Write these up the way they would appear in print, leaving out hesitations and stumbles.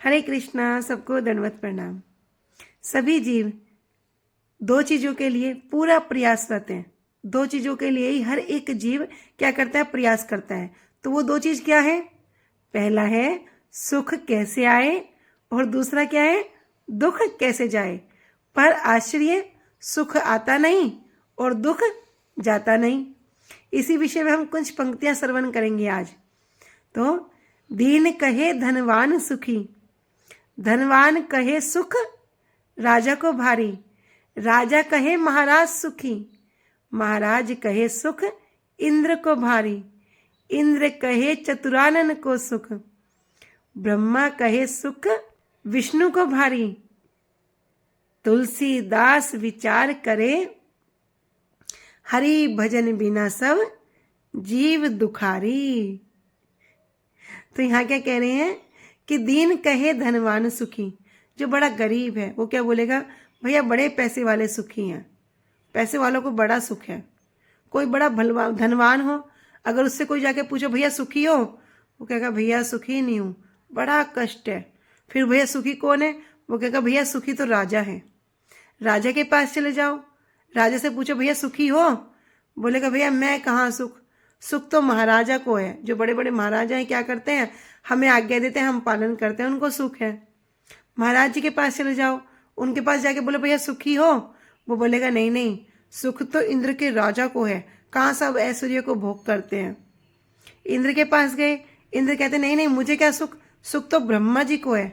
हरे कृष्णा। सबको दंडवत प्रणाम। सभी जीव दो चीजों के लिए पूरा प्रयासरत हैं। दो चीजों के लिए ही हर एक जीव क्या करता है, प्रयास करता है। तो वो दो चीज क्या है? पहला है सुख कैसे आए और दूसरा क्या है, दुख कैसे जाए। पर आश्चर्य, सुख आता नहीं और दुख जाता नहीं। इसी विषय में हम कुछ पंक्तियां श्रवण करेंगे आज। तो दीन कहे धनवान सुखी, धनवान कहे सुख राजा को भारी, राजा कहे महाराज सुखी, महाराज कहे सुख इंद्र को भारी, इंद्र कहे चतुरानन को सुख, ब्रह्मा कहे सुख विष्णु को भारी। तुलसीदास विचार करे, हरि भजन बिना सब जीव दुखारी। तो यहाँ क्या कह रहे हैं कि दीन कहे धनवान सुखी। जो बड़ा गरीब है वो क्या बोलेगा, भैया बड़े पैसे वाले सुखी हैं, पैसे वालों को बड़ा सुख है। कोई बड़ा धनवान हो, अगर उससे कोई जाके पूछो भैया सुखी हो, वो कहेगा भैया सुखी नहीं हूँ, बड़ा कष्ट है। फिर भैया सुखी कौन है, वो कहेगा भैया सुखी तो राजा है। राजा के पास चले जाओ, राजा से पूछो भैया सुखी हो, बोलेगा भैया मैं कहाँ सुख, सुख तो महाराजा को है। जो बड़े बड़े महाराजा हैं क्या करते हैं, हमें आज्ञा देते हैं, हम पालन करते हैं, उनको सुख है। महाराज जी के पास चले जाओ, उनके पास जाके बोलो भैया सुखी हो, वो बोलेगा नहीं नहीं, सुख तो इंद्र के राजा को है, कहाँ सब ऐश्वर्य को भोग करते हैं। इंद्र के पास गए, इंद्र कहते नहीं नहीं मुझे क्या सुख, सुख तो ब्रह्मा जी को है।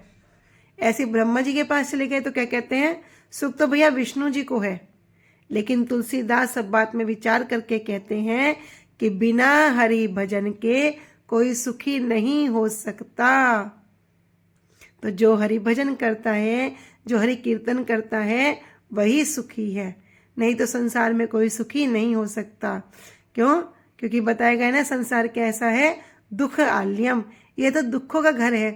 ऐसे ब्रह्मा जी के पास चले गए तो क्या कहते हैं, सुख तो भैया विष्णु जी को है। लेकिन तुलसीदास सब बात में विचार करके कहते हैं कि बिना हरि भजन के कोई सुखी नहीं हो सकता। तो जो हरि भजन करता है, जो हरि कीर्तन करता है, वही सुखी है। नहीं तो संसार में कोई सुखी नहीं हो सकता। क्यों? क्योंकि बताया गया ना, संसार कैसा है, दुख आल्यम, ये तो दुखों का घर है।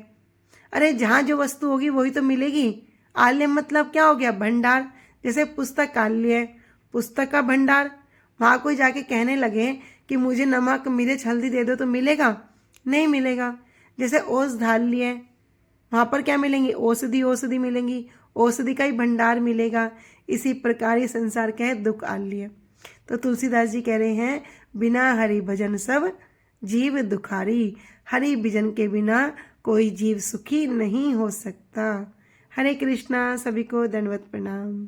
अरे जहाँ जो वस्तु होगी वही तो मिलेगी। आल्यम मतलब क्या हो गया, भंडार। जैसे पुस्तक आल्य है, पुस्तक का भंडार। वहाँ कोई जाके कहने लगे कि मुझे नमक मिर्च हल्दी दे दो तो मिलेगा? नहीं मिलेगा। जैसे ओस धाल्य है, वहाँ पर क्या मिलेंगी, औषधि औषधि मिलेंगी, औषधि का ही भंडार मिलेगा। इसी प्रकार ये संसार क्या है, दुख आल्य। तो तुलसीदास जी कह रहे हैं बिना हरि भजन सब जीव दुखारी। हरि भजन के बिना कोई जीव सुखी नहीं हो सकता। हरे कृष्णा। सभी को दंडवत प्रणाम।